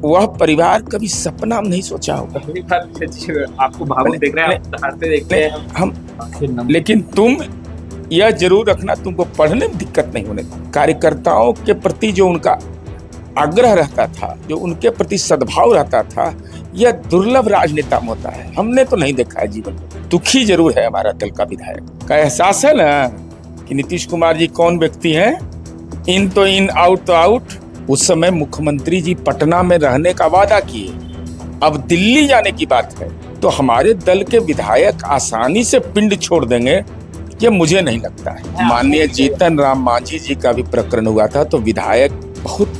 वह परिवार कभी सपना में नहीं सोचा होगा। आपको भावुक देख रहे हैं, आप हंसते देखते हैं हम लेकिन तुम यह जरूर रखना, तुमको पढ़ने में दिक्कत नहीं होने देना। कार्यकर्ताओं के प्रति जो उनका आग्रह रहता था, जो उनके प्रति सद्भाव रहता था, यह दुर्लभ राजनेता में होता है। हमने तो नहीं देखा है जीवन में। दुखी जरूर है हमारा दल का विधायक का एहसास है ना कि नीतीश कुमार जी कौन व्यक्ति हैं। इन तो इन, आउट तो आउट। उस समय मुख्यमंत्री जी पटना में रहने का वादा किए, अब दिल्ली जाने की बात है, तो हमारे दल के विधायक आसानी से पिंड छोड़ देंगे, ये मुझे नहीं लगता है। माननीय जीतन राम मांझी जी का भी प्रकरण हुआ था तो विधायक बहुत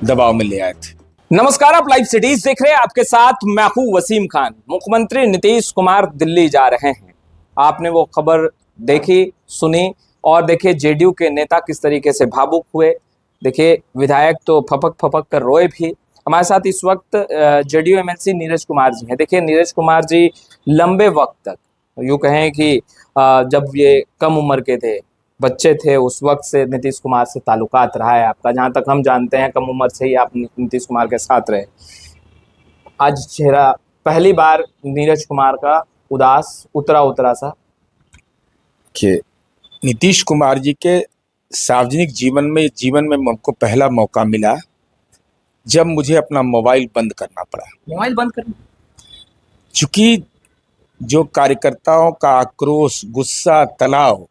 दबाव में ले आए थे। नमस्कार, आप लाइव सिटीज देख रहे हैं, आपके साथ मैं हूं वसीम खान। मुख्यमंत्री नीतीश कुमार दिल्ली जा रहे हैं। आपने वो खबर देखी, सुनी, और देखिए जेडीयू के नेता किस तरीके से भावुक हुए। देखिए विधायक तो फपक कर रोए भी। हमारे साथ इस वक्त जेडीयू एमएलसी नीरज कुमार जी हैं। देखिए नीरज कुमार जी लंबे वक्त तक, यूँ कहें कि जब ये कम उम्र के थे, बच्चे थे, उस वक्त से नीतीश कुमार से ताल्लुकात रहा है आपका। जहाँ तक हम जानते हैं कम उम्र से ही आप नीतीश कुमार के साथ रहे। आज चेहरा पहली बार नीरज कुमार का उदास उतरा सा। कि नीतीश कुमार जी के सार्वजनिक जीवन में हमको पहला मौका मिला जब मुझे अपना मोबाइल बंद करना पड़ा। मोबाइल बंद करना, चूंकि जो कार्यकर्ताओं का आक्रोश, गुस्सा, तनाव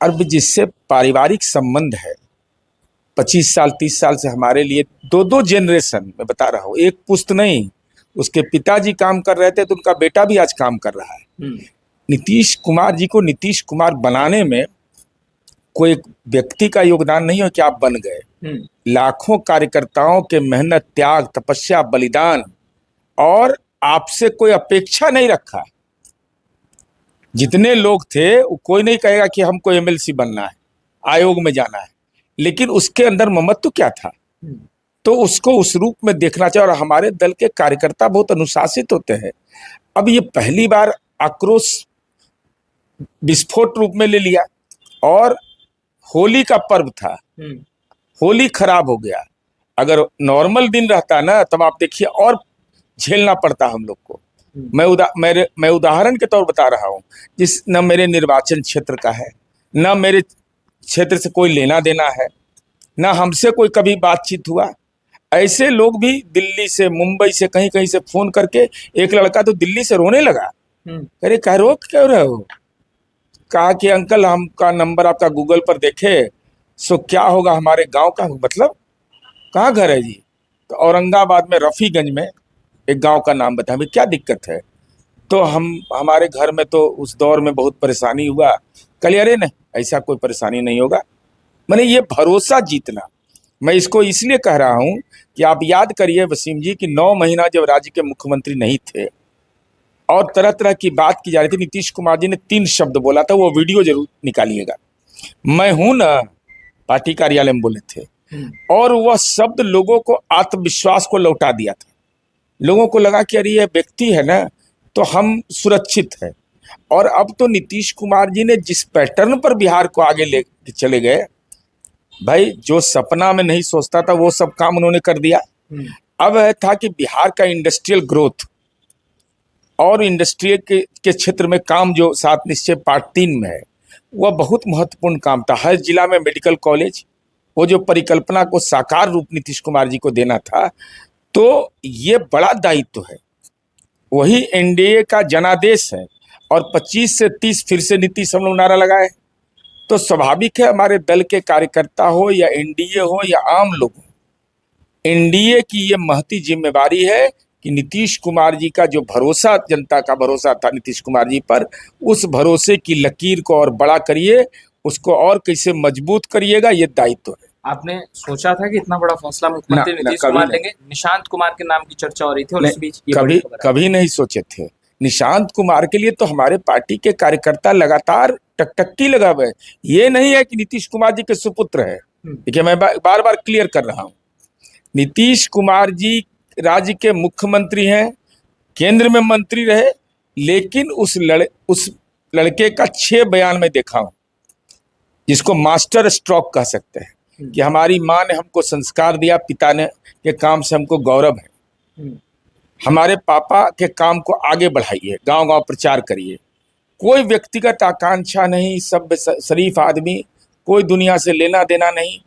और जिससे पारिवारिक संबंध है, 25 साल 30 साल से हमारे लिए दो जनरेशन में बता रहा हूँ, एक पुश्त नहीं। उसके पिताजी काम कर रहे थे तो उनका बेटा भी आज काम कर रहा है। नीतीश कुमार जी को नीतीश कुमार बनाने में कोई व्यक्ति का योगदान नहीं है कि आप बन गए। लाखों कार्यकर्ताओं के मेहनत, त्याग, तपस्या, बलिदान, और आपसे कोई अपेक्षा नहीं रखा। जितने लोग थे वो कोई नहीं कहेगा कि हमको एमएलसी बनना है, आयोग में जाना है, लेकिन उसके अंदर ममत्व क्या था, तो उसको उस रूप में देखना चाहिए। और हमारे दल के कार्यकर्ता बहुत अनुशासित होते हैं। अब ये पहली बार आक्रोश विस्फोट रूप में ले लिया, और होली का पर्व था, होली खराब हो गया। अगर नॉर्मल दिन रहता ना तब आप देखिए और झेलना पड़ता हम लोग को। मैं उदाहरण के तौर बता रहा हूँ, जिस न मेरे निर्वाचन क्षेत्र का है, न मेरे क्षेत्र से कोई लेना देना है, न हमसे कोई कभी बातचीत हुआ। ऐसे लोग भी दिल्ली से, मुंबई से, कहीं कहीं से फोन करके, एक लड़का तो दिल्ली से रोने लगा। अरे कह रो क्यों रहे हो? कहा कि अंकल हमका नंबर आपका गूगल पर देखे, सो क्या होगा हमारे गांव का। मतलब कहाँ घर है जी? तो औरंगाबाद में रफ़ीगंज में एक गांव का नाम बता, हमें क्या दिक्कत है? तो हमारे घर में तो उस दौर में बहुत परेशानी हुआ। कल अरे नहीं, ऐसा कोई परेशानी नहीं होगा। मैंने ये भरोसा जीतना, मैं इसको इसलिए कह रहा हूँ कि आप याद करिए वसीम जी कि 9 महीना जब राज्य के मुख्यमंत्री नहीं थे और तरह तरह की बात की जा रही थी, नीतीश कुमार जी ने 3 शब्द बोला था, वो वीडियो जरूर निकालिएगा। मैं हूं ना, पार्टी कार्यालय में बोले थे, और वह शब्द लोगों को आत्मविश्वास को लौटा दिया था। लोगों को लगा कि अरे ये व्यक्ति है ना तो हम सुरक्षित है। और अब तो नीतीश कुमार जी ने जिस पैटर्न पर बिहार को आगे ले चले गए, भाई जो सपना में नहीं सोचता था वो सब काम उन्होंने कर दिया। अब था कि बिहार का इंडस्ट्रियल ग्रोथ और इंडस्ट्री के क्षेत्र में काम जो 7 निश्चय पार्ट 3 में है, वह बहुत महत्वपूर्ण काम था। हर जिला में मेडिकल कॉलेज, वो जो परिकल्पना को साकार रूप नीतीश कुमार जी को देना था, तो ये बड़ा दायित्व है। वही एनडीए का जनादेश है, और 25 से 30 फिर से नीतीश हम लोग नारा लगाए, तो स्वाभाविक है हमारे दल के कार्यकर्ता हो या एनडीए हो या आम लोग हो, एनडीए की ये महती जिम्मेवारी है कि नीतीश कुमार जी का जो भरोसा, जनता का भरोसा था नीतीश कुमार जी पर, उस भरोसे की लकीर को और बड़ा करिए, उसको और कैसे मजबूत करिएगा, ये दायित्व है। आपने सोचा था कि इतना बड़ा फैसला मुख्यमंत्री नीतीश कुमार लेंगे? निशांत कुमार के नाम की चर्चा हो रही थी और इस बीच कभी नहीं सोचे थे। निशांत कुमार के लिए तो हमारे पार्टी के कार्यकर्ता लगातार टकटकी लगा हुए हैं। ये नहीं है कि नीतीश कुमार जी के सुपुत्र है। देखिए मैं बार बार क्लियर कर रहा हूँ, नीतीश कुमार जी राज्य के मुख्यमंत्री हैं, केंद्र में मंत्री रहे, लेकिन उस लड़के का 6 बयान में देखा हूं, जिसको मास्टर स्ट्रोक कह सकते हैं। कि हमारी माँ ने हमको संस्कार दिया, पिता ने के काम से हमको गौरव है, हमारे पापा के काम को आगे बढ़ाइए, गांव गांव प्रचार करिए, कोई व्यक्तिगत आकांक्षा नहीं, सब शरीफ आदमी, कोई दुनिया से लेना देना नहीं।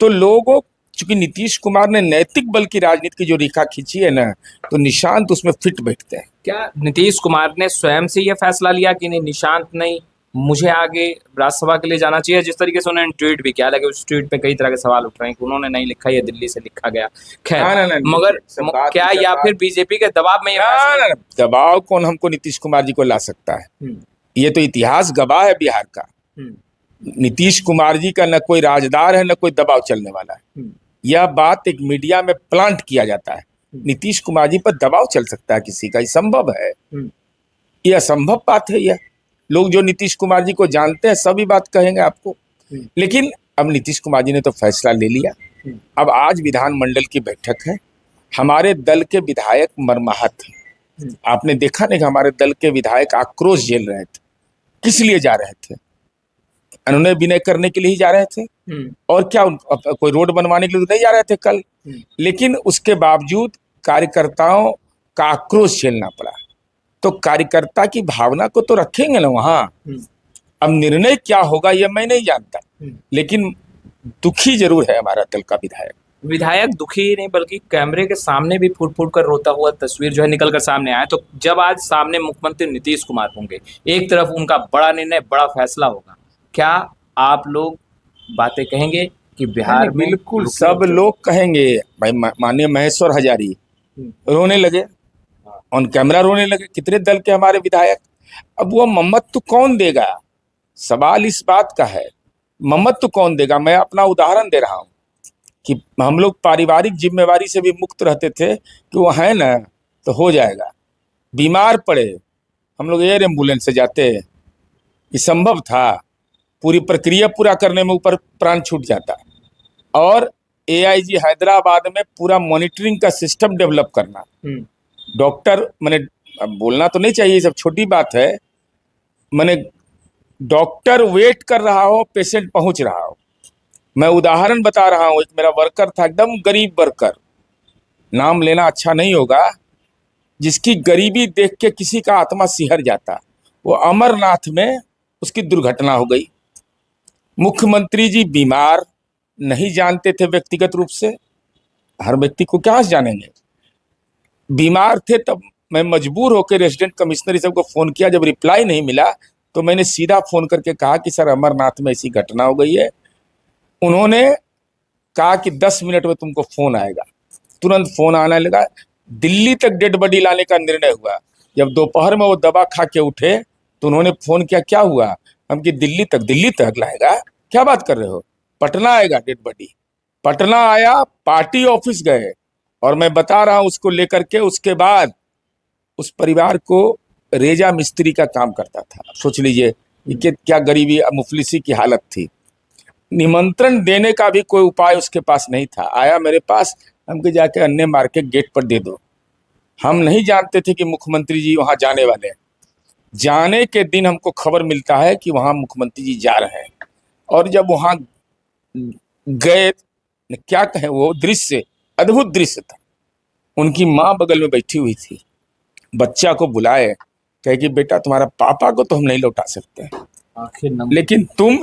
तो लोगों, चूंकि नीतीश कुमार ने नैतिक बल की राजनीति की जो रेखा खींची है ना, तो निशांत उसमें फिट बैठते हैं। क्या नीतीश कुमार ने स्वयं से यह फैसला लिया कि नहीं, निशांत नहीं, मुझे आगे राज्यसभा के लिए जाना चाहिए? जिस तरीके से उन्होंने ट्वीट भी किया, हालांकि उस ट्वीट पे कई तरह के सवाल उठ रहे हैं कि उन्होंने नहीं लिखा, ये दिल्ली से लिखा गया। खैर, मगर क्या या फिर बीजेपी के दबाव में ना, दबाव कौन हमको नीतीश कुमार जी को ला सकता है? ये तो इतिहास गवाह है बिहार का। नीतीश कुमार जी का न कोई राजदार है, न कोई दबाव चलने वाला है। यह बात एक मीडिया में प्लांट किया जाता है। नीतीश कुमार जी पर दबाव चल सकता है किसी का? ये संभव है? ये असंभव बात है। यह लोग जो नीतीश कुमार जी को जानते हैं सभी बात कहेंगे आपको। लेकिन अब नीतीश कुमार जी ने तो फैसला ले लिया। अब आज विधानमंडल की बैठक है, हमारे दल के विधायक मर्माहत हैं। आपने देखा नहीं कि हमारे दल के विधायक आक्रोश झेल रहे थे। किस लिए जा रहे थे? अनुनय विनय करने के लिए ही जा रहे थे, और क्या कोई रोड बनवाने के लिए तो नहीं जा रहे थे कल। लेकिन उसके बावजूद कार्यकर्ताओं का आक्रोश झेलना पड़ा। तो कार्यकर्ता की भावना को तो रखेंगे ना वहां। अब निर्णय क्या होगा ये मैं नहीं जानता, लेकिन दुखी जरूर है हमारा दल का विधायक दुखी नहीं, बल्कि कैमरे के सामने भी फूट फूट कर रोता हुआ तस्वीर जो है निकल कर सामने आया। तो जब आज सामने मुख्यमंत्री नीतीश कुमार होंगे, एक तरफ उनका बड़ा निर्णय, बड़ा फैसला होगा, क्या आप लोग बातें कहेंगे कि बिहार में? बिल्कुल सब लोग कहेंगे। भाई माननीय महेश्वर हजारी रोने लगे, ऑन कैमरा रोने लगे। कितने दल के हमारे विधायक। अब वो मम्मत तो कौन देगा? सवाल इस बात का है, मम्मत तो कौन देगा? मैं अपना उदाहरण दे रहा हूँ कि हम लोग पारिवारिक जिम्मेवारी से भी मुक्त रहते थे कि वो है ना तो हो जाएगा। बीमार पड़े हम लोग एयर एम्बुलेंस से जाते, ये संभव था? पूरी प्रक्रिया पूरा करने में ऊपर प्राण छूट जाता। और एआईजी हैदराबाद में पूरा मॉनिटरिंग का सिस्टम डेवलप करना। डॉक्टर, मैंने बोलना तो नहीं चाहिए, सब छोटी बात है, मैंने डॉक्टर वेट कर रहा हो, पेशेंट पहुंच रहा हो। मैं उदाहरण बता रहा हूं, एक मेरा वर्कर था, एकदम गरीब वर्कर, नाम लेना अच्छा नहीं होगा, जिसकी गरीबी देख के किसी का आत्मा सिहर जाता। वो अमरनाथ में उसकी दुर्घटना हो गई। मुख्यमंत्री जी बीमार, नहीं जानते थे व्यक्तिगत रूप से, हर व्यक्ति को क्या जानेंगे, बीमार थे। तब मैं मजबूर होकर रेजिडेंट कमिश्नर सबको फोन किया। जब रिप्लाई नहीं मिला तो मैंने सीधा फोन करके कहा कि सर अमरनाथ में ऐसी घटना हो गई है। उन्होंने कहा कि 10 मिनट में तुमको फोन आएगा। तुरंत फोन आने लगा। दिल्ली तक डेड बॉडी लाने का निर्णय हुआ। जब दोपहर में वो दवा खा के उठे तो उन्होंने फोन किया, क्या हुआ? हम कि दिल्ली तक लाएगा? क्या बात कर रहे हो? पटना आएगा डेड बॉडी। पटना आया, पार्टी ऑफिस गए, और मैं बता रहा हूं उसको लेकर के। उसके बाद उस परिवार को, रेजा मिस्त्री का काम करता था, सोच लीजिए कि क्या गरीबी मुफलिसी की हालत थी। निमंत्रण देने का भी कोई उपाय उसके पास नहीं था। आया मेरे पास, हमको जाके अन्य मार्केट गेट पर दे दो। हम नहीं जानते थे कि मुख्यमंत्री जी वहां जाने वाले हैं। जाने के दिन हमको खबर मिलता है कि वहां मुख्यमंत्री जी जा रहे हैं। और जब वहां गए, क्या कहें, वो दृश्य अद्भुत दृश्य था। उनकी माँ बगल में बैठी हुई थी, बच्चा को बुलाए, कहे कि बेटा तुम्हारा पापा को तो हम नहीं लौटा सकते, लेकिन तुम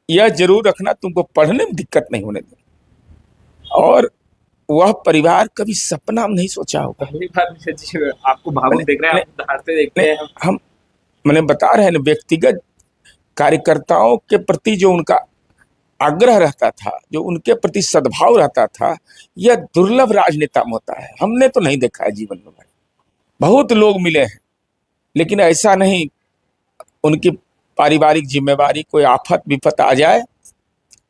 यह जरूर रखना तुमको पढ़ने में दिक्कत नहीं होने दें। और वह परिवार कभी सपना नहीं सोचा होगा। आपको भावुक देख रहे हैं, हम मैंने बता रहे हैं, व्यक्तिगत कार्यकर्ताओं के प्रति जो उनका आग्रह रहता था, जो उनके प्रति सद्भाव रहता था, यह दुर्लभ राजनेता में होता है। हमने तो नहीं देखा है जीवन में भाई। बहुत लोग मिले हैं, लेकिन ऐसा नहीं। उनकी पारिवारिक जिम्मेवारी, कोई आफत विपत आ जाए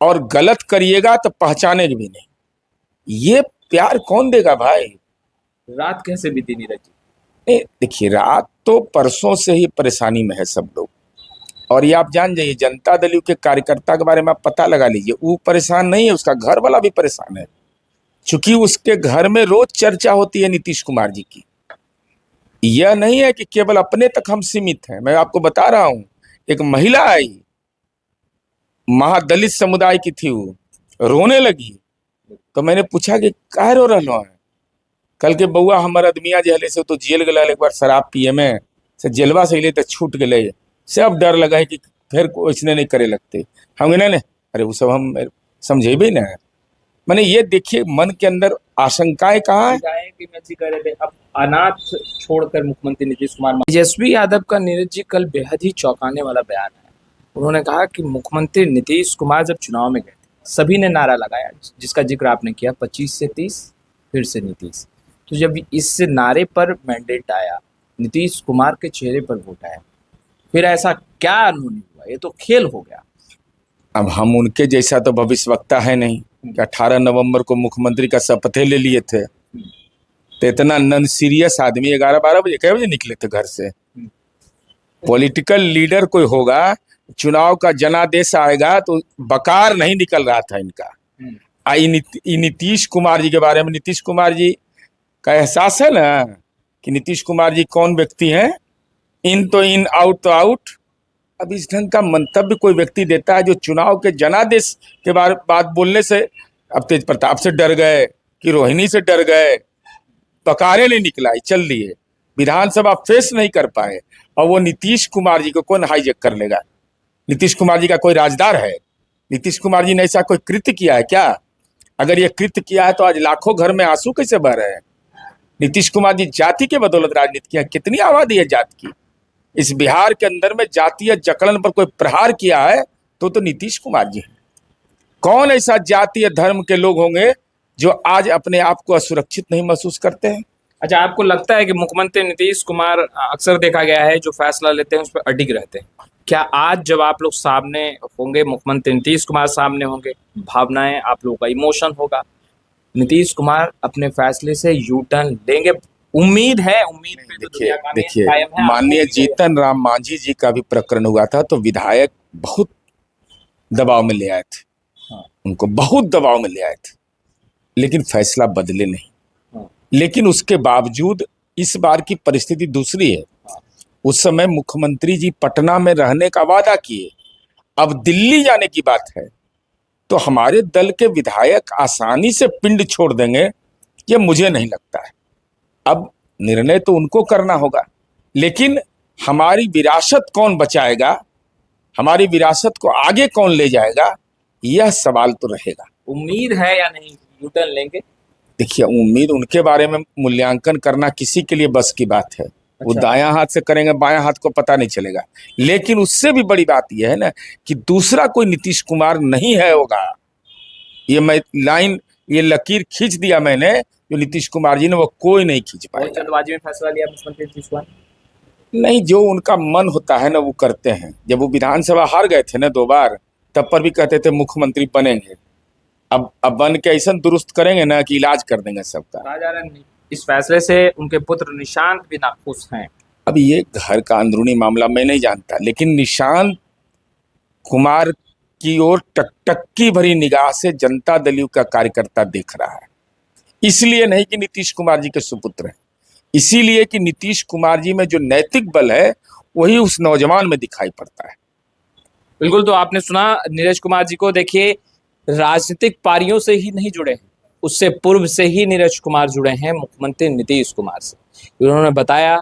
और गलत करिएगा तो पहचानेंगे भी नहीं। ये प्यार कौन देगा भाई? रात कैसे बीती नीरज जी? नहीं देखिए, रात तो परसों से ही परेशानी में है सब लोग। और ये आप जान जाइए, जनता दल के कार्यकर्ता के बारे में आप पता लगा लीजिए, वो परेशान नहीं है, उसका घर वाला भी परेशान है। चूंकि उसके घर में रोज चर्चा होती है नीतीश कुमार जी की। यह नहीं है कि केवल अपने तक हम सीमित हैं। मैं आपको बता रहा हूं, एक महिला आई, महादलित समुदाय की थी, वो रोने लगी। तो मैंने पूछा कि काहे रो रहलो है? कल के बउआ हमर आदमिया जे हले से तो जेल गला, एक बार शराब पिए में से जेलवा से अइले तो छूट गए, सब डर लगा है कि फिर वैसने नहीं करे लगते। हम नहीं, अरे वो सब हम समझेबे ना। मैंने ये देखिए मन के अंदर आशंकाएं कहाँ है। कि मैं जी कह रहे थे, अब अनाथ छोड़कर मुख्यमंत्री नीतीश कुमार। तेजस्वी यादव का नीरज जी कल बेहद ही चौंकाने वाला बयान है। उन्होंने कहा कि मुख्यमंत्री नीतीश कुमार जब चुनाव में गए सभी ने नारा लगाया, जिसका जिक्र आपने किया, 25 से 30 फिर से नीतीश। तो जब इस नारे पर मैंडेट आया, नीतीश कुमार के चेहरे पर वोट आया, फिर ऐसा क्या उन्होंने हुआ? ये तो खेल हो गया। अब हम उनके जैसा तो भविष्यवक्ता है नहीं कि 18 नवंबर को मुख्यमंत्री का शपथ ले लिए थे, तो इतना नॉन सीरियस आदमी 11-12 बजे कै बजे निकले थे घर से? पॉलिटिकल लीडर कोई होगा, चुनाव का जनादेश आएगा तो बकार नहीं निकल रहा था इनका। नीतीश कुमार जी के बारे में, नीतीश कुमार जी का एहसास है ना कि नीतीश कुमार जी कौन व्यक्ति हैं? इन तो इन, आउट तो आउट। अब इस ढंग का मंतव्य कोई व्यक्ति देता है जो चुनाव के जनादेश के बात बोलने से, अब तेज प्रताप से डर गए कि रोहिणी से डर गए, बकारे नहीं निकला, चल दिए, विधानसभा फेस नहीं कर पाए। और वो नीतीश कुमार जी को कौन हाईजेक कर लेगा? नीतीश कुमार जी का कोई राजदार है? नीतीश कुमार जी ने ऐसा कोई कृत्य किया है क्या? अगर ये कृत्य किया है तो आज लाखों घर में आंसू कैसे बह रहे हैं? नीतीश कुमार जी जाति के बदौलत राजनीति किया। कितनी आबादी है जात की? इस बिहार के अंदर में जातीय जकड़न पर कोई प्रहार किया है तो नीतीश कुमार जी हैं। कौन ऐसा जातीय धर्म के लोग होंगे जो आज अपने आप को असुरक्षित नहीं महसूस करते हैं? अच्छा, आपको लगता है कि मुख्यमंत्री नीतीश कुमार, अक्सर देखा गया है जो फैसला लेते हैं उस पर अडिग रहते हैं, क्या आज जब आप लोग सामने होंगे, मुख्यमंत्री नीतीश कुमार सामने होंगे, भावनाएं, आप लोगों का इमोशन होगा, नीतीश कुमार अपने फैसले से यू टर्न लेंगे? उम्मीद है, उम्मीद पे तो दुनिया का देखिए, कायम है। माननीय जीतन राम मांझी जी का भी प्रकरण हुआ था तो विधायक बहुत दबाव में ले आए थे, उनको बहुत दबाव में ले आए थे, लेकिन फैसला बदले नहीं। लेकिन उसके बावजूद इस बार की परिस्थिति दूसरी है। उस समय मुख्यमंत्री जी पटना में रहने का वादा किए, अब दिल्ली जाने की बात है, तो हमारे दल के विधायक आसानी से पिंड छोड़ देंगे, ये मुझे नहीं लगता है। अब निर्णय तो उनको करना होगा, लेकिन हमारी विरासत कौन बचाएगा, हमारी विरासत को आगे कौन ले जाएगा, यह सवाल तो रहेगा। उम्मीद है या नहीं यू टर्न लेंगे? देखिए, उम्मीद उनके बारे में मूल्यांकन करना किसी के लिए बस की बात है। वो दायां हाथ से करेंगे, बायां हाथ को पता नहीं चलेगा। लेकिन उससे भी बड़ी बात यह है ना कि दूसरा कोई नीतीश कुमार नहीं है होगा। ये मैं लाइन, ये लकीर खींच दिया मैंने, जो नीतीश कुमार जी ने, वो कोई नहीं खींच पाया। जल्दबाजी में फैसला लिया मुख्यमंत्री नीतीश कुमार? नहीं, जो उनका मन होता है ना वो करते हैं। जब वो विधानसभा हार गए थे ना 2 बार, तब पर भी कहते थे मुख्यमंत्री बनेंगे। अब बन के ऐसा दुरुस्त करेंगे ना कि इलाज कर देंगे सबका। कहा जा रहा है इस फैसले से उनके पुत्र निशांत भी नाखुश हैं। अब ये घर का अंदरूनी मामला मैं नहीं जानता, लेकिन निशांत कुमार की ओर टकटकी भरी निगाह से जनता दल का कार्यकर्ता देख रहा है। इसलिए नहीं कि नीतीश कुमार जी के सुपुत्र हैं, इसीलिए कि नीतीश कुमार जी में जो नैतिक बल है वही उस नौजवान में दिखाई पड़ता है। बिल्कुल, तो आपने सुना नीरज कुमार जी को। देखिए, राजनीतिक पारियों से ही नहीं जुड़े हैं, उससे पूर्व से ही नीरज कुमार जुड़े हैं मुख्यमंत्री नीतीश कुमार से। उन्होंने बताया,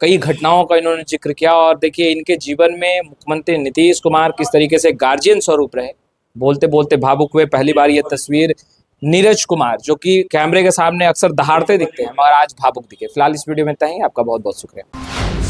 कई घटनाओं का इन्होंने जिक्र किया, और देखिए इनके जीवन में मुख्यमंत्री नीतीश कुमार किस तरीके से गार्जियन स्वरूप रहे। बोलते बोलते भावुक हुए। पहली बार ये तस्वीर नीरज कुमार, जो कि कैमरे के सामने अक्सर दहाड़ते दिखते हैं, मगर आज भावुक दिखे। फिलहाल इस वीडियो में इतना ही। आपका बहुत बहुत शुक्रिया।